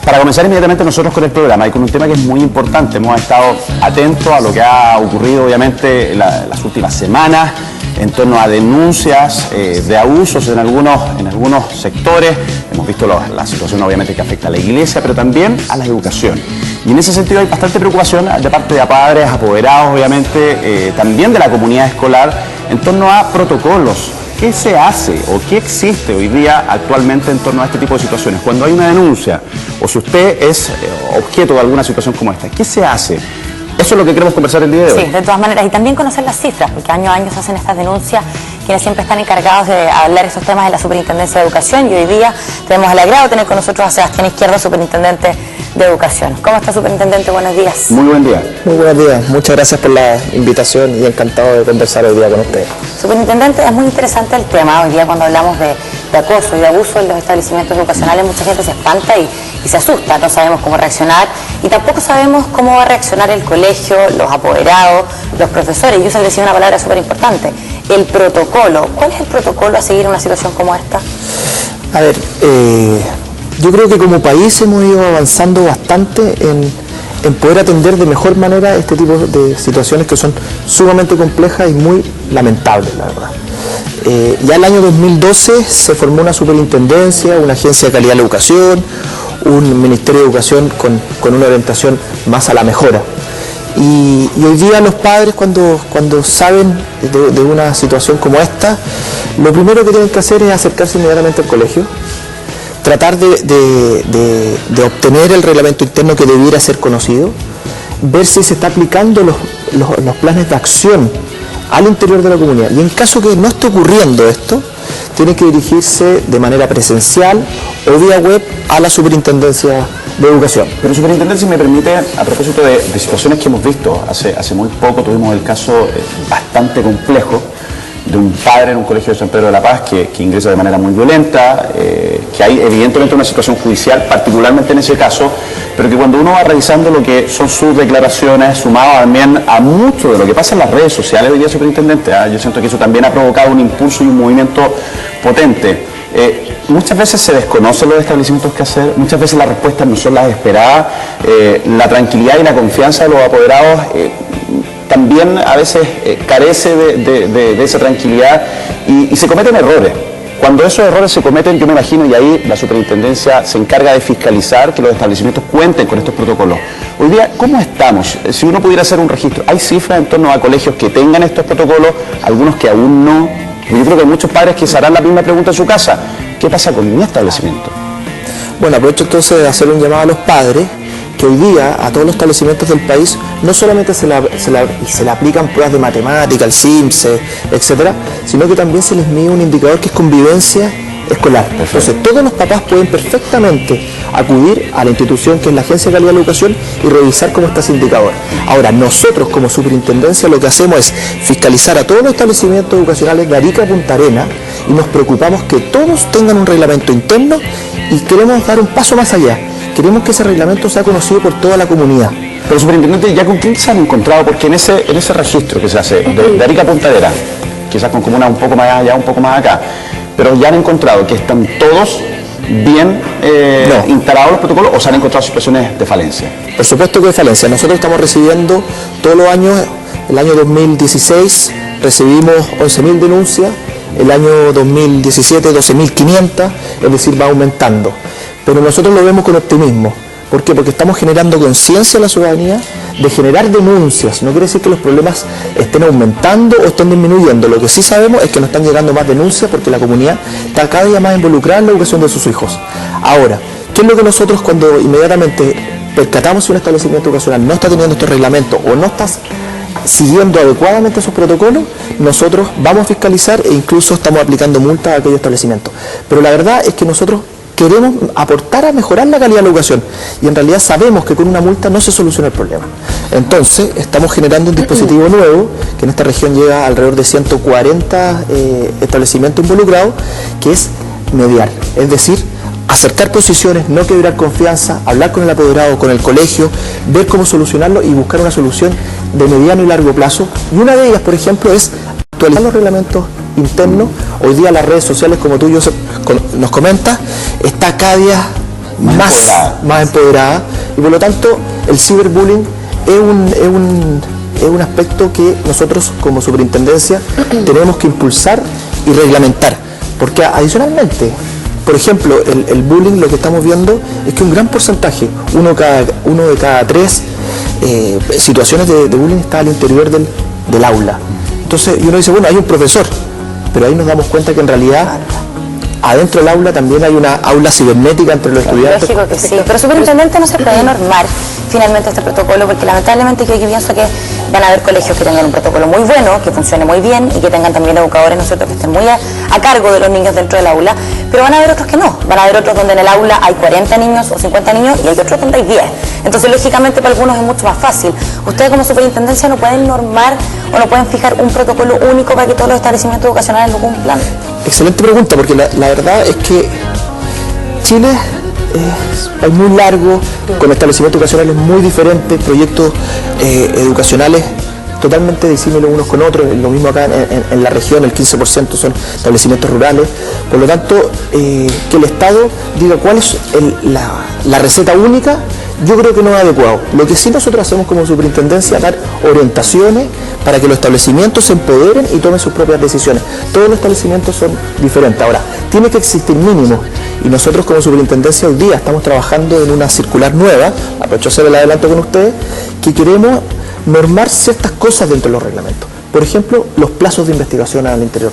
Para comenzar inmediatamente nosotros con el programa y con un tema que es muy importante, hemos estado atentos a lo que ha ocurrido obviamente en las últimas semanas en torno a denuncias de abusos en algunos sectores. Hemos visto la situación obviamente que afecta a la iglesia, pero también a la educación. Y en ese sentido hay bastante preocupación de parte de padres, apoderados obviamente, también de la comunidad escolar en torno a protocolos. ¿Qué se hace o qué existe hoy día actualmente en torno a este tipo de situaciones? Cuando hay una denuncia o si usted es objeto de alguna situación como esta, ¿qué se hace? Eso es lo que queremos conversar el día de hoy. Sí, de todas maneras, y también conocer las cifras, porque año a año se hacen estas denuncias, quienes siempre están encargados de hablar estos temas de la Superintendencia de Educación, y hoy día tenemos el agrado de tener con nosotros a Sebastián Izquierdo, Superintendente de Educación. ¿Cómo está, Superintendente? Buenos días. Muy buen día. Muy buenos días, muchas gracias por la invitación y encantado de conversar hoy día con ustedes. Superintendente, es muy interesante el tema. Hoy día cuando hablamos de acoso y de abuso en los establecimientos educacionales, mucha gente se espanta y se asusta, no sabemos cómo reaccionar y tampoco sabemos cómo va a reaccionar el colegio, los apoderados, los profesores. Y usted decía una palabra súper importante, el protocolo. ¿Cuál es el protocolo a seguir en una situación como esta? A ver, yo creo que como país hemos ido avanzando bastante en poder atender de mejor manera este tipo de situaciones que son sumamente complejas y muy lamentables, la verdad. Ya el año 2012 se formó una superintendencia, una agencia de calidad de la educación, un ministerio de educación con una orientación más a la mejora. Y hoy día los padres cuando saben de una situación como esta, lo primero que tienen que hacer es acercarse inmediatamente al colegio, tratar de obtener el reglamento interno que debiera ser conocido, ver si se está aplicando los planes de acción al interior de la comunidad. Y en caso que no esté ocurriendo esto, tiene que dirigirse de manera presencial o vía web a la Superintendencia de Educación. Pero Superintendente, si me permite, a propósito de situaciones que hemos visto, hace muy poco tuvimos el caso bastante complejo de un padre en un colegio de San Pedro de la Paz que ingresa de manera muy violenta, que hay evidentemente una situación judicial, particularmente en ese caso, pero que cuando uno va revisando lo que son sus declaraciones, sumado también a mucho de lo que pasa en las redes sociales hoy día, Superintendente, yo siento que eso también ha provocado un impulso y un movimiento potente. Muchas veces se desconocen los establecimientos que hacer, muchas veces las respuestas no son las esperadas, la tranquilidad y la confianza de los apoderados también a veces carece de esa tranquilidad y se cometen errores. Cuando esos errores se cometen, yo me imagino, y ahí la superintendencia se encarga de fiscalizar que los establecimientos cuenten con estos protocolos. Hoy día, ¿cómo estamos? Si uno pudiera hacer un registro, ¿hay cifras en torno a colegios que tengan estos protocolos, algunos que aún no? Yo creo que hay muchos padres que se harán la misma pregunta en su casa. ¿Qué pasa con mi establecimiento? Bueno, aprovecho entonces de hacer un llamado a los padres que hoy día a todos los establecimientos del país no solamente se le aplican pruebas de matemática, el CIMSE, etcétera, sino que también se les mide un indicador que es convivencia escolar. Perfecto. Entonces todos los papás pueden perfectamente acudir a la institución que es la Agencia de Calidad de la Educación y revisar cómo está ese indicador. Ahora, nosotros como superintendencia lo que hacemos es fiscalizar a todos los establecimientos educacionales de Arica a Punta Arenas y nos preocupamos que todos tengan un reglamento interno y queremos dar un paso más allá. Queremos que ese reglamento sea conocido por toda la comunidad. Pero, Superintendente, ¿ya con quién se han encontrado? Porque en ese registro que se hace de Arica a Punta Arenas, quizás con comunas un poco más allá, un poco más acá, pero ya han encontrado que están todos bien instalados los protocolos o se han encontrado situaciones de falencia. Por supuesto que de falencia. Nosotros estamos recibiendo todos los años, el año 2016 recibimos 11.000 denuncias, el año 2017 12.500, es decir, va aumentando. Pero nosotros lo vemos con optimismo. ¿Por qué? Porque estamos generando conciencia en la ciudadanía de generar denuncias. No quiere decir que los problemas estén aumentando o estén disminuyendo. Lo que sí sabemos es que nos están llegando más denuncias porque la comunidad está cada día más involucrada en la educación de sus hijos. Ahora, ¿qué es lo que nosotros cuando inmediatamente percatamos si un establecimiento educacional no está teniendo estos reglamentos o no está siguiendo adecuadamente esos protocolos? Nosotros vamos a fiscalizar e incluso estamos aplicando multas a aquellos establecimientos. Pero la verdad es que nosotros queremos aportar a mejorar la calidad de la educación y en realidad sabemos que con una multa no se soluciona el problema. Entonces estamos generando un dispositivo nuevo que en esta región llega a alrededor de 140 establecimientos involucrados, que es mediar, es decir, acercar posiciones, no quebrar confianza, hablar con el apoderado, con el colegio, ver cómo solucionarlo y buscar una solución de mediano y largo plazo. Y una de ellas, por ejemplo, es actualizar los reglamentos internos. Hoy día las redes sociales, como tú, Joseph, nos comentas, está cada día más empoderada, y por lo tanto el ciberbullying es un aspecto que nosotros como superintendencia tenemos que impulsar y reglamentar, porque adicionalmente, por ejemplo, el bullying, lo que estamos viendo es que un gran porcentaje, uno de cada tres situaciones de bullying está al interior del aula. Entonces, y uno dice, bueno, hay un profesor, pero ahí nos damos cuenta que en realidad adentro del aula también hay una aula cibernética entre los estudiantes. Lógico que sí, pero superintendente, no se puede normar finalmente este protocolo, porque lamentablemente yo pienso que van a haber colegios que tengan un protocolo muy bueno, que funcione muy bien y que tengan también educadores, ¿no es cierto?, que estén muy a cargo de los niños dentro del aula, pero van a haber otros que no, van a haber otros donde en el aula hay 40 niños o 50 niños y hay otros donde hay 10. Entonces, lógicamente, para algunos es mucho más fácil. Ustedes como superintendencia no pueden normar o no pueden fijar un protocolo único para que todos los establecimientos educacionales lo cumplan. Excelente pregunta, porque la verdad es que Chile es muy largo, con establecimientos educacionales muy diferentes, proyectos educacionales totalmente disímiles unos con otros. Lo mismo acá en la región, el 15% son establecimientos rurales. Por lo tanto, que el Estado diga cuál es la receta única, yo creo que no es adecuado. Lo que sí nosotros hacemos como superintendencia es dar orientaciones para que los establecimientos se empoderen y tomen sus propias decisiones. Todos los establecimientos son diferentes. Ahora, tiene que existir mínimos, y nosotros como superintendencia hoy día estamos trabajando en una circular nueva, aprovecho a hacer el adelanto con ustedes, que queremos normar ciertas cosas dentro de los reglamentos. Por ejemplo, los plazos de investigación al interior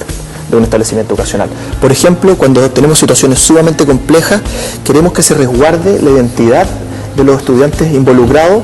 de un establecimiento educacional. Por ejemplo, cuando tenemos situaciones sumamente complejas, queremos que se resguarde la identidad de los estudiantes involucrados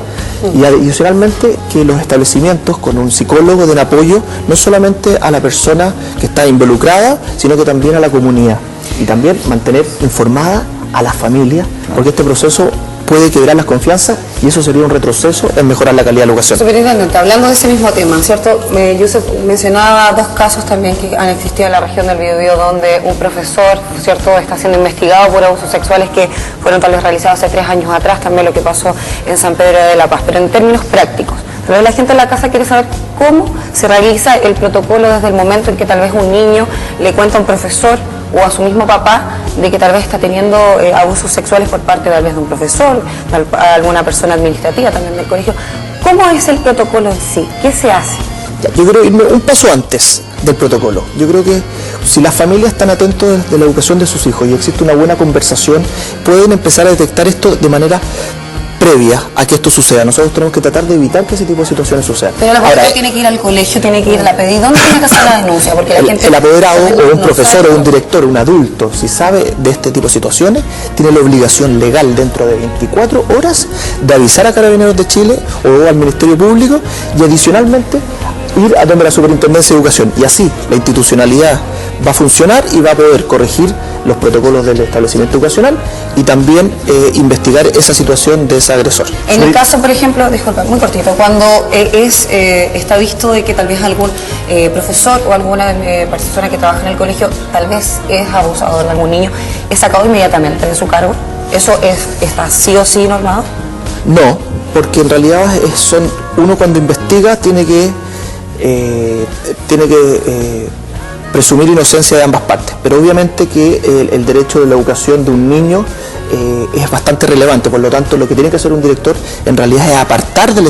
y adicionalmente que los establecimientos con un psicólogo den apoyo no solamente a la persona que está involucrada, sino que también a la comunidad, y también mantener informada a las familias, porque este proceso puede quebrar las confianzas y eso sería un retroceso en mejorar la calidad de la educación. Superintendente, hablando de ese mismo tema, ¿cierto? Yusef mencionaba dos casos también que han existido en la región del Biobío, donde un profesor, ¿cierto?, está siendo investigado por abusos sexuales que fueron tal vez realizados hace 3 años atrás, también lo que pasó en San Pedro de la Paz, pero en términos prácticos. Pero la gente en la casa quiere saber cómo se realiza el protocolo desde el momento en que tal vez un niño le cuenta a un profesor o a su mismo papá de que tal vez está teniendo abusos sexuales por parte tal vez de un profesor, alguna persona administrativa también del colegio. ¿Cómo es el protocolo en sí? ¿Qué se hace? Yo creo irme un paso antes del protocolo. Yo creo que si las familias están atentos de la educación de sus hijos y existe una buena conversación, pueden empezar a detectar esto de manera previa a que esto suceda. Nosotros tenemos que tratar de evitar que ese tipo de situaciones sucedan. Pero el apoderado tiene que ir al colegio, tiene que ir a la PDI. ¿Dónde tiene que hacer la denuncia? Porque la gente, el apoderado o un profesor o un director, un adulto, si sabe de este tipo de situaciones, tiene la obligación legal dentro de 24 horas de avisar a Carabineros de Chile o al Ministerio Público y adicionalmente ir a donde la Superintendencia de Educación. Y así la institucionalidad va a funcionar y va a poder corregir los protocolos del establecimiento educacional y también investigar esa situación de ese agresor. En el caso, por ejemplo, disculpa, muy cortito, cuando está visto de que tal vez algún profesor o alguna persona que trabaja en el colegio tal vez es abusador de algún niño, es sacado inmediatamente de su cargo. ¿Eso está sí o sí normado? No, porque en realidad uno cuando investiga tiene que presumir inocencia de ambas partes, pero obviamente que el derecho de la educación de un niño es bastante relevante. Por lo tanto, lo que tiene que hacer un director en realidad es apartar de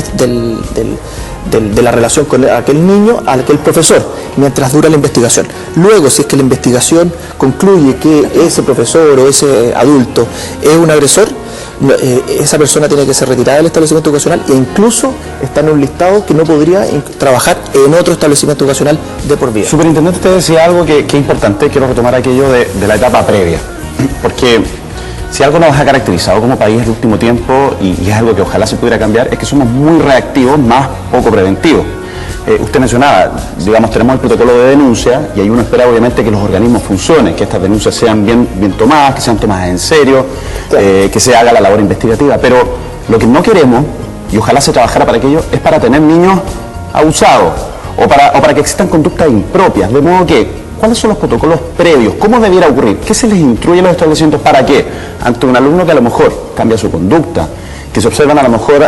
la relación con aquel niño a aquel profesor mientras dura la investigación. Luego, si es que la investigación concluye que ese profesor o ese adulto es un agresor, esa persona tiene que ser retirada del establecimiento educacional e incluso está en un listado que no podría trabajar en otro establecimiento educacional de por vida. Superintendente, usted decía algo que es importante, quiero retomar aquello de la etapa previa, porque si algo nos ha caracterizado como país en el último tiempo, y es algo que ojalá se pudiera cambiar, es que somos muy reactivos, más poco preventivos. Usted mencionaba, digamos, tenemos el protocolo de denuncia y ahí uno espera obviamente que los organismos funcionen, que estas denuncias sean bien tomadas, que sean tomadas en serio, que se haga la labor investigativa, pero lo que no queremos, y ojalá se trabajara para aquello, es para tener niños abusados o para que existan conductas impropias, de modo que, ¿cuáles son los protocolos previos? ¿Cómo debiera ocurrir? ¿Qué se les instruye a los establecimientos para qué? Ante un alumno que a lo mejor cambia su conducta, que se observan a lo mejor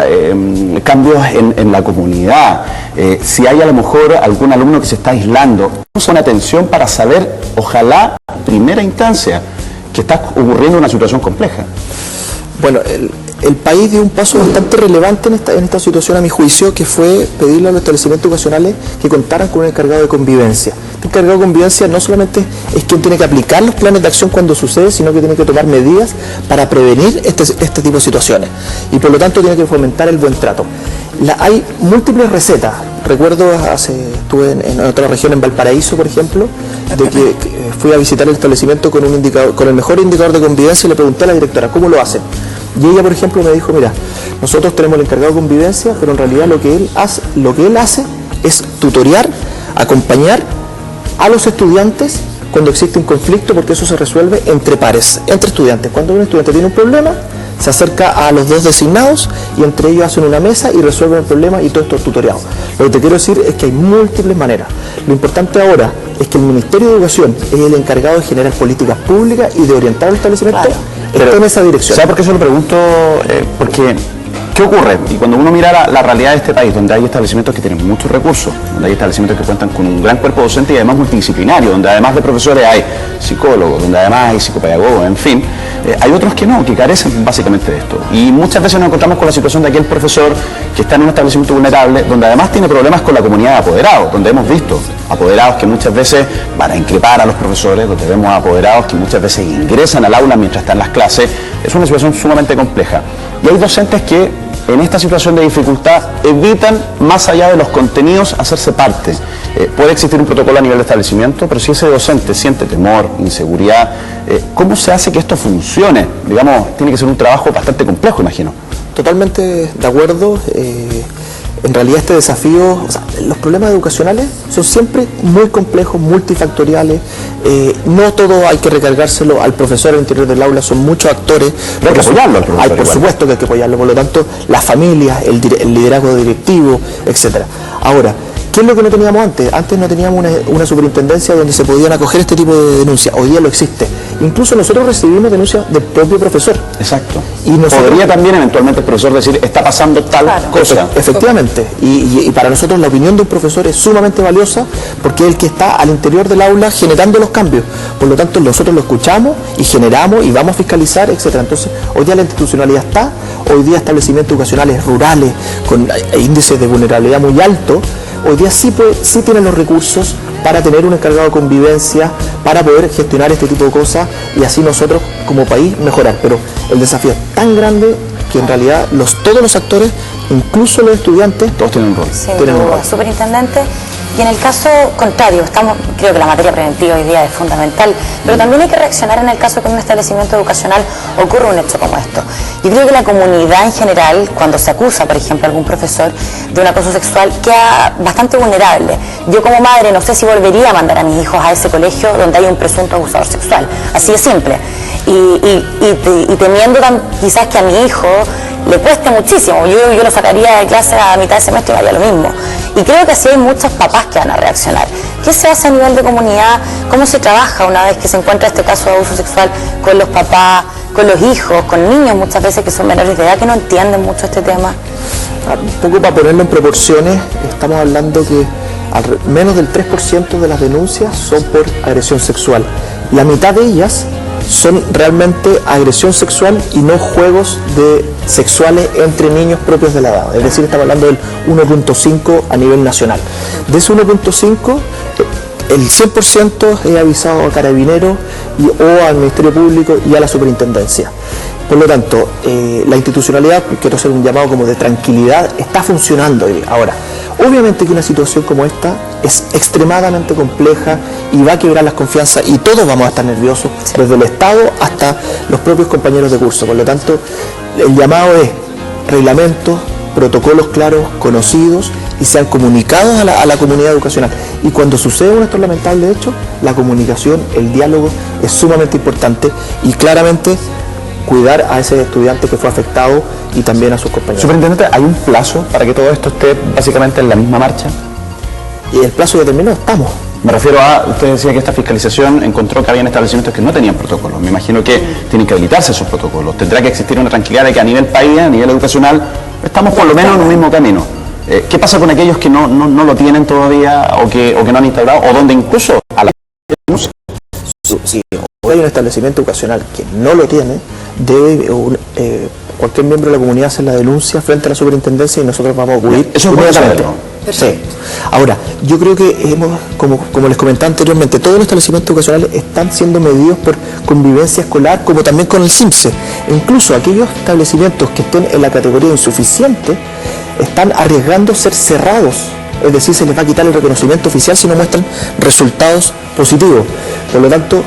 cambios en la comunidad, si hay a lo mejor algún alumno que se está aislando. Son atención para saber, ojalá, primera instancia, que está ocurriendo una situación compleja. Bueno, el país dio un paso bastante relevante en esta situación, a mi juicio, que fue pedirle a los establecimientos educacionales que contaran con un encargado de convivencia. Este encargado de convivencia no solamente es quien tiene que aplicar los planes de acción cuando sucede, sino que tiene que tomar medidas para prevenir este tipo de situaciones. Y por lo tanto tiene que fomentar el buen trato. Hay múltiples recetas. Recuerdo, estuve en otra región, en Valparaíso, por ejemplo, de que fui a visitar el establecimiento con el mejor indicador de convivencia y le pregunté a la directora, ¿cómo lo hacen? Y ella, por ejemplo, me dijo, mira, nosotros tenemos el encargado de convivencia, pero en realidad lo que él hace es tutorear, acompañar a los estudiantes cuando existe un conflicto, porque eso se resuelve entre pares, entre estudiantes. Cuando un estudiante tiene un problema, se acerca a los dos designados y entre ellos hacen una mesa y resuelven el problema, y todo esto es tutoreado. Lo que te quiero decir es que hay múltiples maneras. Lo importante ahora es que el Ministerio de Educación es el encargado de generar políticas públicas y de orientar al establecimiento, está en esa dirección. ¿Sabes por qué se lo pregunto? Porque, ¿qué ocurre? Y cuando uno mira la realidad de este país, donde hay establecimientos que tienen muchos recursos, donde hay establecimientos que cuentan con un gran cuerpo docente y además multidisciplinario, donde además de profesores hay psicólogos, donde además hay psicopedagogos, en fin, hay otros que no, que carecen básicamente de esto. Y muchas veces nos encontramos con la situación de aquel profesor que está en un establecimiento vulnerable, donde además tiene problemas con la comunidad de apoderados, donde hemos visto apoderados que muchas veces van a increpar a los profesores, donde vemos apoderados que muchas veces ingresan al aula mientras están las clases. Es una situación sumamente compleja. Y hay docentes que en esta situación de dificultad evitan, más allá de los contenidos, hacerse parte. Puede existir un protocolo a nivel de establecimiento, pero si ese docente siente temor, inseguridad, ¿cómo se hace que esto funcione? Digamos, tiene que ser un trabajo bastante complejo, imagino. Totalmente de acuerdo. En realidad este desafío, los problemas educacionales son siempre muy complejos, multifactoriales. No todo hay que recargárselo al profesor al interior del aula, son muchos actores. Pero hay que apoyarlo al profesor. Por supuesto que hay que apoyarlo, por lo tanto, las familias, el liderazgo directivo, etcétera. Ahora, ¿qué es lo que no teníamos antes? Antes no teníamos una superintendencia donde se podían acoger este tipo de denuncias. Hoy día lo existe. Incluso nosotros recibimos denuncias del propio profesor. Exacto. Y podría también eventualmente el profesor decir, está pasando tal cosa. Efectivamente. Y para nosotros la opinión de un profesor es sumamente valiosa porque es el que está al interior del aula generando los cambios. Por lo tanto, nosotros lo escuchamos y generamos y vamos a fiscalizar, etcétera. Entonces, hoy día la institucionalidad está. Hoy día establecimientos educacionales rurales con índices de vulnerabilidad muy altos, hoy día sí tienen los recursos para tener un encargado de convivencia, para poder gestionar este tipo de cosas y así nosotros como país mejorar. Pero el desafío es tan grande que en realidad todos los actores, incluso los estudiantes, todos tienen un rol. Sí, superintendente. Y en el caso contrario, creo que la materia preventiva hoy día es fundamental, pero también hay que reaccionar en el caso que en un establecimiento educacional ocurre un hecho como esto. Yo creo que la comunidad en general, cuando se acusa, por ejemplo, a algún profesor de un acoso sexual, queda bastante vulnerable. Yo como madre no sé si volvería a mandar a mis hijos a ese colegio donde hay un presunto abusador sexual, así de simple. Y temiendo quizás que a mi hijo le cueste muchísimo. Yo lo sacaría de clase a mitad de semestre y haría lo mismo. Y creo que así hay muchos papás que van a reaccionar. ¿Qué se hace a nivel de comunidad? ¿Cómo se trabaja una vez que se encuentra este caso de abuso sexual con los papás, con los hijos, con niños muchas veces que son menores de edad que no entienden mucho este tema? Un poco para ponerlo en proporciones, estamos hablando que menos del 3% de las denuncias son por agresión sexual. La mitad de ellas son realmente agresión sexual y no juegos sexuales entre niños propios de la edad. Es decir, estamos hablando del 1.5 a nivel nacional. De ese 1.5, el 100% es avisado a Carabineros o al Ministerio Público y a la Superintendencia. Por lo tanto, la institucionalidad, quiero hacer un llamado como de tranquilidad, está funcionando. Ahora, obviamente que una situación como esta es extremadamente compleja y va a quebrar las confianzas y todos vamos a estar nerviosos, desde el Estado hasta los propios compañeros de curso. Por lo tanto, el llamado es reglamentos, protocolos claros, conocidos y sean comunicados a la comunidad educacional. Y cuando sucede un estos lamentable hecho, la comunicación, el diálogo es sumamente importante y claramente cuidar a ese estudiante que fue afectado y también a sus compañeros. Superintendente, ¿hay un plazo para que todo esto esté básicamente en la misma marcha? Y el plazo que terminó, estamos. Me refiero usted decía que esta fiscalización encontró que habían establecimientos que no tenían protocolos. Me imagino que tienen que habilitarse esos protocolos. Tendrá que existir una tranquilidad de que a nivel país, a nivel educacional, estamos por lo menos en un mismo camino. ¿Qué pasa con aquellos que no lo tienen todavía o que no han instaurado o donde incluso a la... Sí, después hay un establecimiento educacional que no lo tiene, debe cualquier miembro de la comunidad hacer la denuncia frente a la superintendencia y nosotros vamos a acudir eso es bueno saberlo. Sí. Ahora, yo creo que como les comentaba anteriormente, todos los establecimientos educacionales están siendo medidos por convivencia escolar, como también con el CIMSE. Incluso aquellos establecimientos que estén en la categoría insuficiente están arriesgando ser cerrados. Es decir, se les va a quitar el reconocimiento oficial si no muestran resultados positivos. Por lo tanto,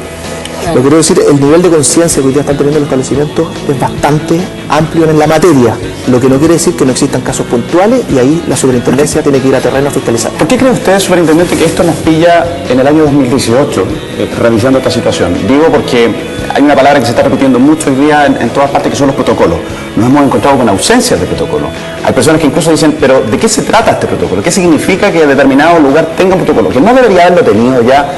lo que quiero decir, el nivel de conciencia que hoy día están teniendo los establecimientos es bastante amplio en la materia, lo que no quiere decir que no existan casos puntuales y ahí la superintendencia tiene que ir a terreno a fiscalizar. ¿Por qué cree usted, superintendente, que esto nos pilla en el año 2018, revisando esta situación? Digo porque hay una palabra que se está repitiendo mucho hoy día en todas partes, que son los protocolos. Nos hemos encontrado con ausencias de protocolo. Hay personas que incluso dicen, pero ¿de qué se trata este protocolo? ¿Qué significa que determinado lugar tenga un protocolo? Que no debería haberlo tenido ya.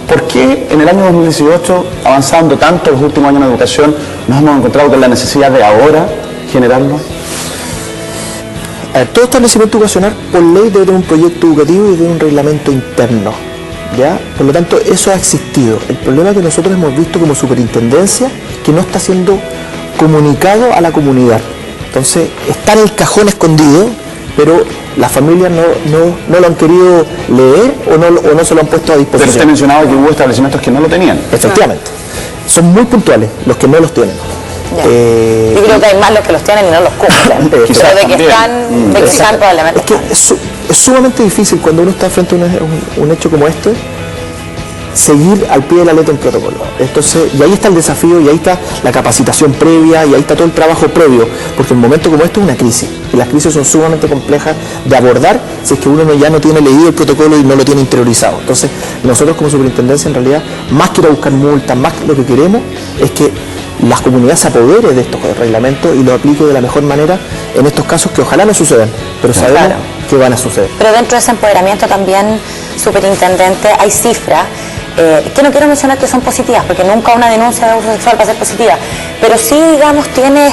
¿Por qué en el año 2018, avanzando tanto en los últimos años en educación, nos hemos encontrado con la necesidad de ahora generarlo? A ver, todo establecimiento educacional por ley debe tener un proyecto educativo y debe un reglamento interno, ¿ya? Por lo tanto, eso ha existido. El problema que nosotros hemos visto como superintendencia que no está siendo comunicado a la comunidad. Entonces, está en el cajón escondido, pero las familias no lo han querido leer o no se lo han puesto a disposición. Pero usted mencionaba que hubo establecimientos que no lo tenían. Efectivamente. Son muy puntuales los que no los tienen. Yo creo que hay más los que los tienen y no los cumplen. Pero de que están probablemente. Es que es sumamente difícil cuando uno está frente a un hecho como este, seguir al pie de la letra un protocolo. Entonces, y ahí está el desafío, y ahí está la capacitación previa, y ahí está todo el trabajo previo, porque en un momento como este es una crisis, y las crisis son sumamente complejas de abordar si es que uno ya no tiene leído el protocolo y no lo tiene interiorizado. Entonces, nosotros como superintendencia, en realidad, más que ir a buscar multas, más que lo que queremos es que las comunidades se apoderen de estos reglamentos y lo apliquen de la mejor manera en estos casos que ojalá no sucedan, pero sabemos que van a suceder. Pero dentro de ese empoderamiento también, superintendente, hay cifras que no quiero mencionar que son positivas, porque nunca una denuncia de abuso sexual va a ser positiva, pero sí, digamos, tiene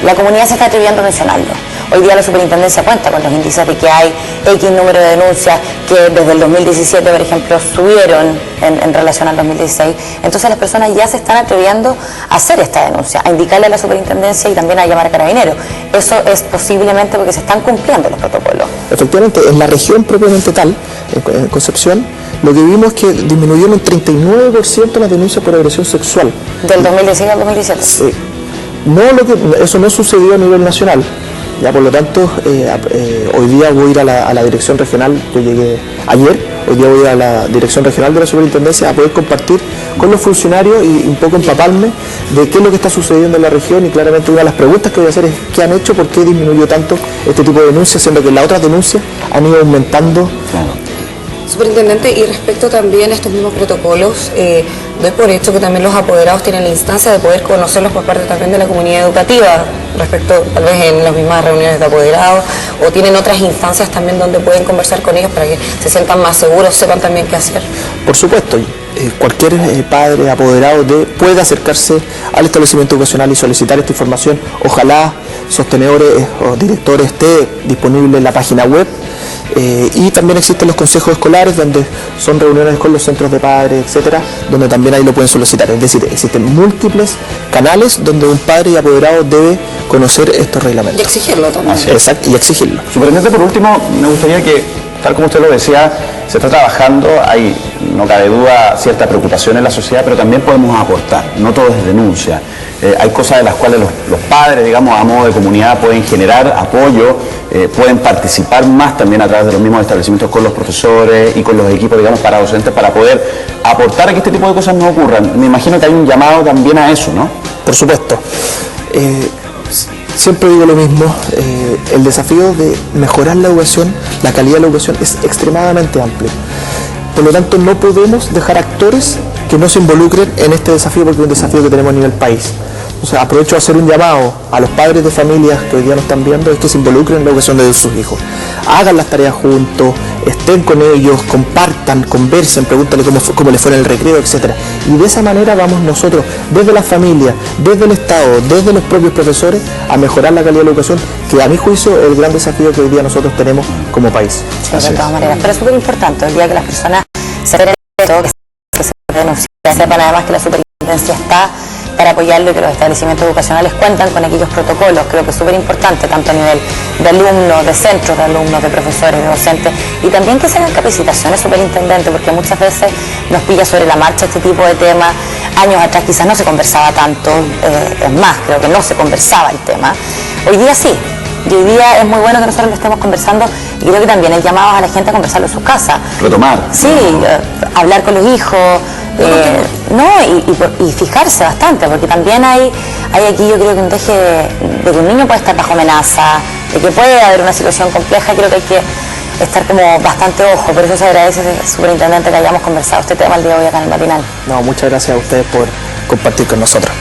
la comunidad se está atreviendo a mencionarlo. Hoy día la superintendencia cuenta con los índices de que hay X número de denuncias que desde el 2017, por ejemplo, subieron en relación al 2016. Entonces las personas ya se están atreviendo a hacer esta denuncia, a indicarle a la superintendencia y también a llamar a Carabineros. Eso es posiblemente porque se están cumpliendo los protocolos. Efectivamente, en la región propiamente tal, en Concepción, lo que vimos es que disminuyó un 39% las denuncias por agresión sexual. ¿Del 2016 al 2017? Sí. Eso no sucedió a nivel nacional. Ya, por lo tanto, hoy día voy a ir a la dirección regional, yo llegué ayer, hoy día voy a la dirección regional de la superintendencia a poder compartir con los funcionarios y un poco empaparme de qué es lo que está sucediendo en la región, y claramente una de las preguntas que voy a hacer es qué han hecho, por qué disminuyó tanto este tipo de denuncias, siendo que las otras denuncias han ido aumentando. Superintendente, y respecto también a estos mismos protocolos, doy por hecho que también los apoderados tienen la instancia de poder conocerlos por parte también de la comunidad educativa, respecto tal vez en las mismas reuniones de apoderados, o tienen otras instancias también donde pueden conversar con ellos para que se sientan más seguros, sepan también qué hacer. Por supuesto, cualquier padre apoderado puede acercarse al establecimiento educacional y solicitar esta información. Ojalá sostenedores o directores esté disponible en la página web. Y también existen los consejos escolares, donde son reuniones con los centros de padres, etcétera, donde también ahí lo pueden solicitar. Es decir, existen múltiples canales donde un padre y apoderado debe conocer estos reglamentos. Y exigirlo también. Exacto, y exigirlo. Superintendente, por último, me gustaría que, tal como usted lo decía, se está trabajando, hay, no cabe duda, cierta preocupación en la sociedad, pero también podemos aportar, no todo es denuncia. Hay cosas de las cuales los padres, digamos, a modo de comunidad pueden generar apoyo, pueden participar más también a través de los mismos establecimientos con los profesores y con los equipos, digamos, para docentes, para poder aportar a que este tipo de cosas no ocurran. Me imagino que hay un llamado también a eso, ¿no? Por supuesto. Siempre digo lo mismo, el desafío de mejorar la educación, la calidad de la educación es extremadamente amplio. Por lo tanto, no podemos dejar actores que no se involucren en este desafío, porque es un desafío que tenemos a nivel país. O sea, aprovecho a hacer un llamado a los padres de familias que hoy día nos están viendo, es que se involucren en la educación de sus hijos. Hagan las tareas juntos, estén con ellos, compartan, conversen, pregúntale cómo les fue en el recreo, etc. Y de esa manera vamos nosotros, desde las familias, desde el Estado, desde los propios profesores, a mejorar la calidad de la educación, que a mi juicio es el gran desafío que hoy día nosotros tenemos como país. Sí, de todas maneras. Pero es súper importante el día que las personas se den esto, que se denuncien. sepan además que la superintendencia está para apoyarlo y que los establecimientos educacionales cuentan con aquellos protocolos. Creo que es súper importante, tanto a nivel de alumnos, de centros de alumnos, de profesores, de docentes, y también que se hagan capacitaciones superintendentes, porque muchas veces nos pilla sobre la marcha este tipo de temas. Años atrás quizás no se conversaba tanto, es más, creo que no se conversaba el tema. Hoy día sí. Y hoy día es muy bueno que nosotros lo estemos conversando, y creo que también hay llamados a la gente a conversarlo en su casa. Retomar. Sí, hablar con los hijos, y fijarse bastante, porque también hay aquí yo creo que un deje de que un niño puede estar bajo amenaza, de que puede haber una situación compleja. Creo que hay que estar como bastante ojo, por eso se agradece, superintendente, que hayamos conversado este tema el día de hoy acá en el matinal. No, muchas gracias a ustedes por compartir con nosotros.